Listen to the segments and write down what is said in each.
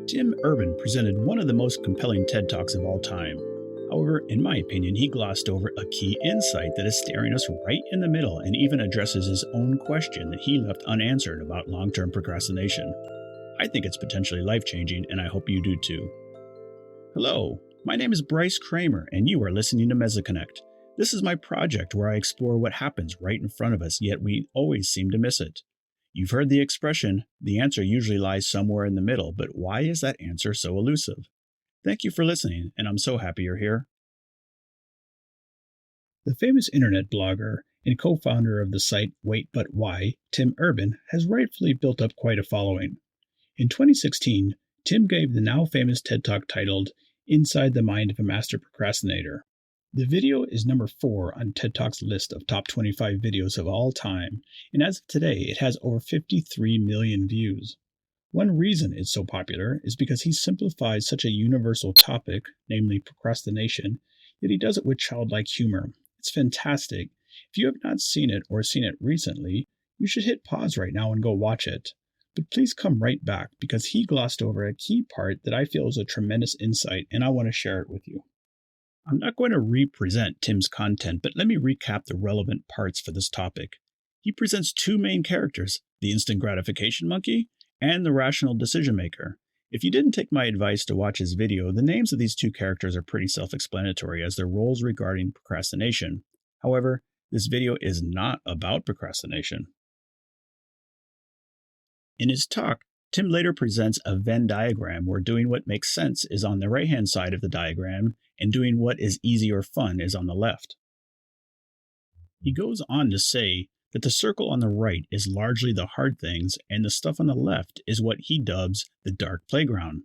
Tim Urban presented one of the most compelling TED Talks of all time. However, in my opinion, he glossed over a key insight that is staring us right in the middle and even addresses his own question that he left unanswered about long-term procrastination. I think it's potentially life-changing, and I hope you do too. Hello, my name is Bryce Kramer, and you are listening to MesoConnect. This is my project where I explore what happens right in front of us, yet we always seem to miss it. You've heard the expression, the answer usually lies somewhere in the middle, but why is that answer so elusive? Thank you for listening, and I'm so happy you're here. The famous internet blogger and co-founder of the site Wait But Why, Tim Urban, has rightfully built up quite a following. In 2016, Tim gave the now famous TED Talk titled Inside the Mind of a Master Procrastinator. The video is number 4 on TED Talk's list of top 25 videos of all time, and as of today, it has over 53 million views. One reason it's so popular is because he simplifies such a universal topic, namely procrastination, yet he does it with childlike humor. It's fantastic. If you have not seen it or seen it recently, you should hit pause right now and go watch it. But please come right back because he glossed over a key part that I feel is a tremendous insight, and I want to share it with you. I'm not going to represent Tim's content, but let me recap the relevant parts for this topic. He presents 2 main characters, the instant gratification monkey and the rational decision maker. If you didn't take my advice to watch his video, the names of these 2 characters are pretty self-explanatory as their roles regarding procrastination. However, this video is not about procrastination. In his talk, Tim later presents a Venn diagram where doing what makes sense is on the right-hand side of the diagram and doing what is easy or fun is on the left. He goes on to say that the circle on the right is largely the hard things and the stuff on the left is what he dubs the dark playground.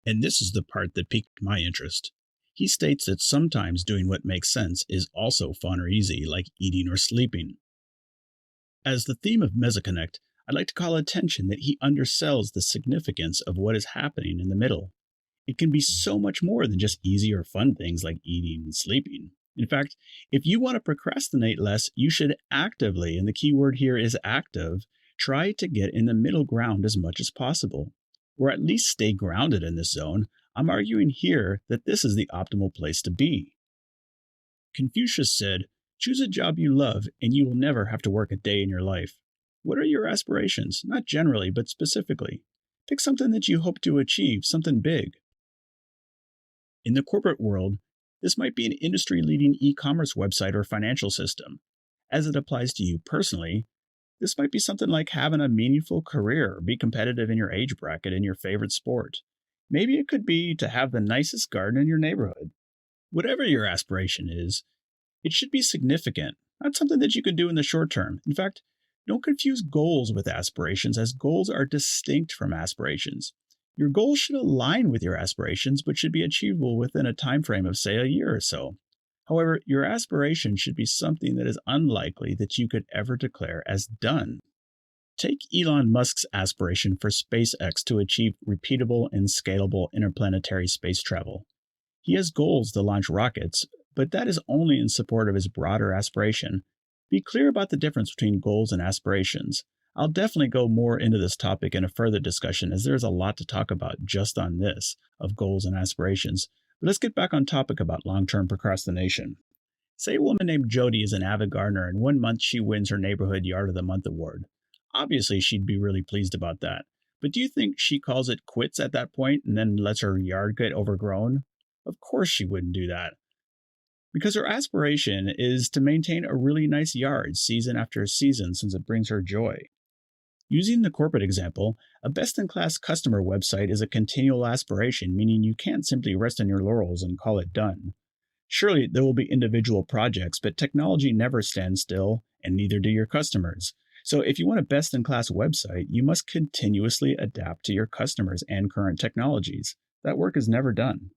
And this is the part that piqued my interest. He states that sometimes doing what makes sense is also fun or easy, like eating or sleeping. As the theme of MesoConnect, I'd like to call attention that he undersells the significance of what is happening in the middle. It can be so much more than just easy or fun things like eating and sleeping. In fact, if you want to procrastinate less, you should actively, and the key word here is active, try to get in the middle ground as much as possible, or at least stay grounded in this zone. I'm arguing here that this is the optimal place to be. Confucius said, "Choose a job you love, and you will never have to work a day in your life." What are your aspirations? Not generally, but specifically. Pick something that you hope to achieve, something big. In the corporate world, this might be an industry-leading e-commerce website or financial system. As it applies to you personally, this might be something like having a meaningful career or be competitive in your age bracket in your favorite sport. Maybe it could be to have the nicest garden in your neighborhood. Whatever your aspiration is, it should be significant, not something that you can do in the short term. In fact, don't confuse goals with aspirations, as goals are distinct from aspirations. Your goals should align with your aspirations, but should be achievable within a time frame of, say, a year or so. However, your aspiration should be something that is unlikely that you could ever declare as done. Take Elon Musk's aspiration for SpaceX to achieve repeatable and scalable interplanetary space travel. He has goals to launch rockets, but that is only in support of his broader aspiration. Be clear about the difference between goals and aspirations. I'll definitely go more into this topic in a further discussion as there's a lot to talk about just on this, of goals and aspirations. But let's get back on topic about long-term procrastination. Say a woman named Jody is an avid gardener and 1 month she wins her Neighborhood Yard of the Month award. Obviously, she'd be really pleased about that. But do you think she calls it quits at that point and then lets her yard get overgrown? Of course she wouldn't do that. Because her aspiration is to maintain a really nice yard season after season since it brings her joy. Using the corporate example, a best-in-class customer website is a continual aspiration, meaning you can't simply rest on your laurels and call it done. Surely there will be individual projects, but technology never stands still, and neither do your customers. So if you want a best-in-class website, you must continuously adapt to your customers and current technologies. That work is never done.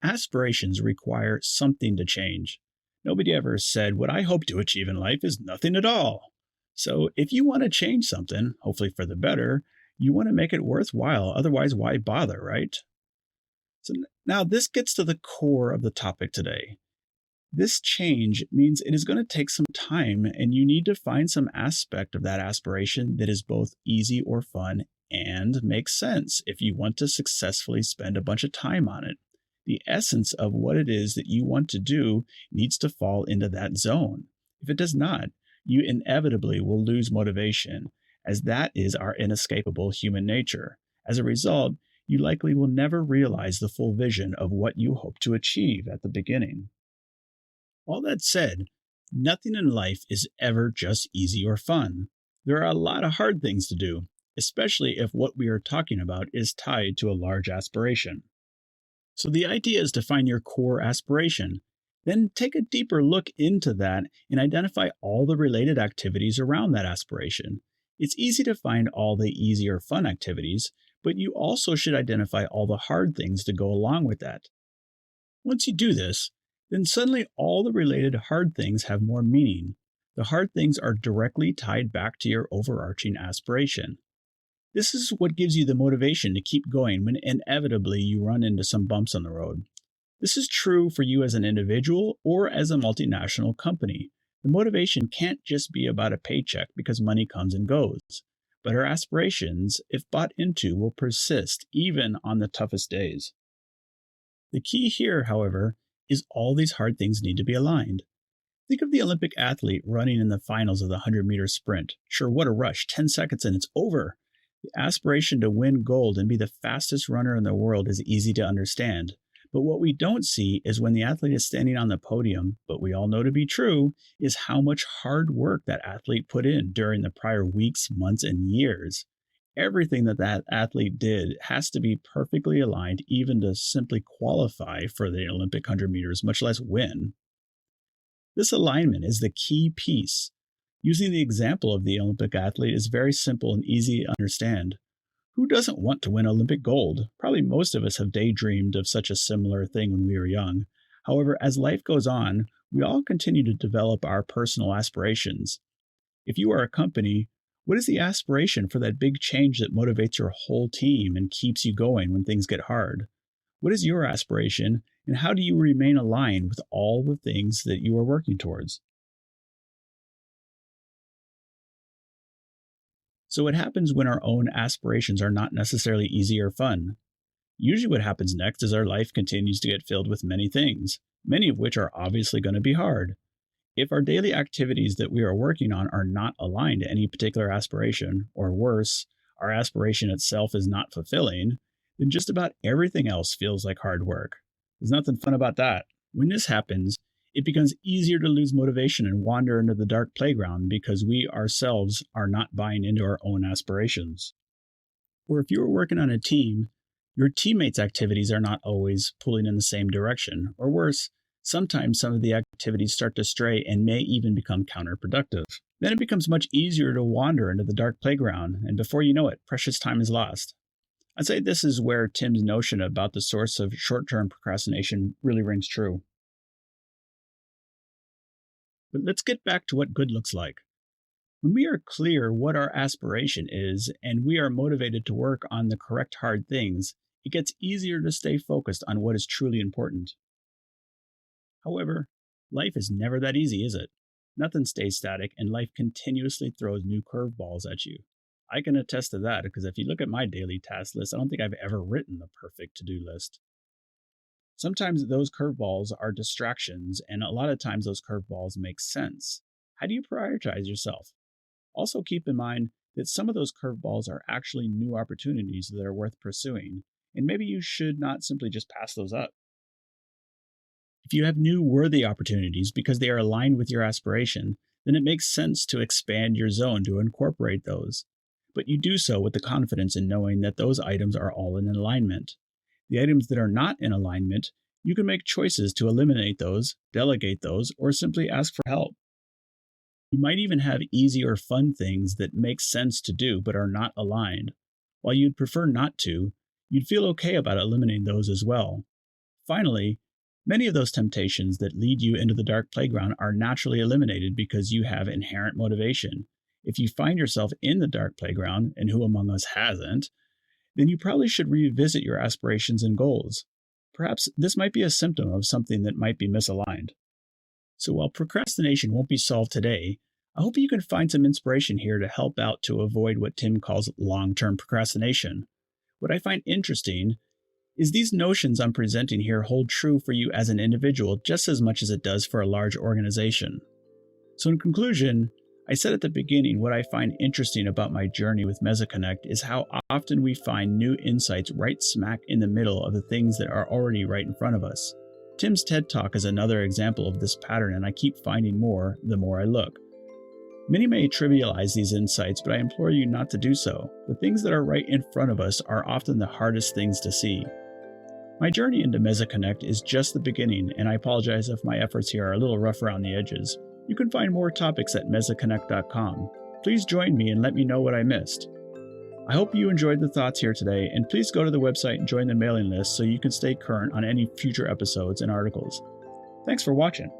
Aspirations require something to change. Nobody ever said, "What I hope to achieve in life is nothing at all." So if you want to change something, hopefully for the better, you want to make it worthwhile. Otherwise, why bother, right? So now this gets to the core of the topic today. This change means it is going to take some time, and you need to find some aspect of that aspiration that is both easy or fun and makes sense if you want to successfully spend a bunch of time on it. The essence of what it is that you want to do needs to fall into that zone. If it does not, you inevitably will lose motivation, as that is our inescapable human nature. As a result, you likely will never realize the full vision of what you hope to achieve at the beginning. All that said, nothing in life is ever just easy or fun. There are a lot of hard things to do, especially if what we are talking about is tied to a large aspiration. So the idea is to find your core aspiration, then take a deeper look into that and identify all the related activities around that aspiration. It's easy to find all the easy or fun activities, but you also should identify all the hard things to go along with that. Once you do this, then suddenly all the related hard things have more meaning. The hard things are directly tied back to your overarching aspiration. This is what gives you the motivation to keep going when inevitably you run into some bumps on the road. This is true for you as an individual or as a multinational company. The motivation can't just be about a paycheck because money comes and goes. But our aspirations, if bought into, will persist even on the toughest days. The key here, however, is all these hard things need to be aligned. Think of the Olympic athlete running in the finals of the 100-meter sprint. Sure, what a rush. 10 seconds and it's over. The aspiration to win gold and be the fastest runner in the world is easy to understand. But what we don't see is when the athlete is standing on the podium, but we all know to be true, is how much hard work that athlete put in during the prior weeks, months, and years. Everything that athlete did has to be perfectly aligned even to simply qualify for the Olympic 100 meters, much less win. This alignment is the key piece. Using the example of the Olympic athlete is very simple and easy to understand. Who doesn't want to win Olympic gold? Probably most of us have daydreamed of such a similar thing when we were young. However, as life goes on, we all continue to develop our personal aspirations. If you are a company, what is the aspiration for that big change that motivates your whole team and keeps you going when things get hard? What is your aspiration, and how do you remain aligned with all the things that you are working towards? So, what happens when our own aspirations are not necessarily easy or fun? Usually, what happens next is our life continues to get filled with many things, many of which are obviously going to be hard. If our daily activities that we are working on are not aligned to any particular aspiration, or worse, our aspiration itself is not fulfilling, then just about everything else feels like hard work. There's nothing fun about that. When this happens, it becomes easier to lose motivation and wander into the dark playground because we ourselves are not buying into our own aspirations. Or if you are working on a team, your teammates' activities are not always pulling in the same direction. Or worse, sometimes some of the activities start to stray and may even become counterproductive. Then it becomes much easier to wander into the dark playground, and before you know it, precious time is lost. I'd say this is where Tim's notion about the source of short-term procrastination really rings true. But let's get back to what good looks like. When we are clear what our aspiration is and we are motivated to work on the correct hard things, it gets easier to stay focused on what is truly important. However, life is never that easy, is it? Nothing stays static, and life continuously throws new curveballs at you. I can attest to that because if you look at my daily task list, I don't think I've ever written the perfect to-do list. Sometimes those curveballs are distractions, and a lot of times those curveballs make sense. How do you prioritize yourself? Also, keep in mind that some of those curveballs are actually new opportunities that are worth pursuing, and maybe you should not simply just pass those up. If you have new worthy opportunities because they are aligned with your aspiration, then it makes sense to expand your zone to incorporate those. But you do so with the confidence in knowing that those items are all in alignment. The items that are not in alignment, you can make choices to eliminate those, delegate those, or simply ask for help. You might even have easy or fun things that make sense to do but are not aligned. While you'd prefer not to, you'd feel okay about eliminating those as well. Finally, many of those temptations that lead you into the dark playground are naturally eliminated because you have inherent motivation. If you find yourself in the dark playground, and who among us hasn't, then you probably should revisit your aspirations and goals. Perhaps this might be a symptom of something that might be misaligned. So while procrastination won't be solved today, I hope you can find some inspiration here to help out to avoid what Tim calls long term procrastination. What I find interesting is these notions I'm presenting here hold true for you as an individual just as much as it does for a large organization. So, in conclusion, I said at the beginning what I find interesting about my journey with MesoConnect is how often we find new insights right smack in the middle of the things that are already right in front of us. Tim's TED Talk is another example of this pattern, and I keep finding more the more I look. Many may trivialize these insights, but I implore you not to do so. The things that are right in front of us are often the hardest things to see. My journey into MesoConnect is just the beginning, and I apologize if my efforts here are a little rough around the edges. You can find more topics at mesoconnect.com. Please join me and let me know what I missed. I hope you enjoyed the thoughts here today, and please go to the website and join the mailing list so you can stay current on any future episodes and articles. Thanks for watching.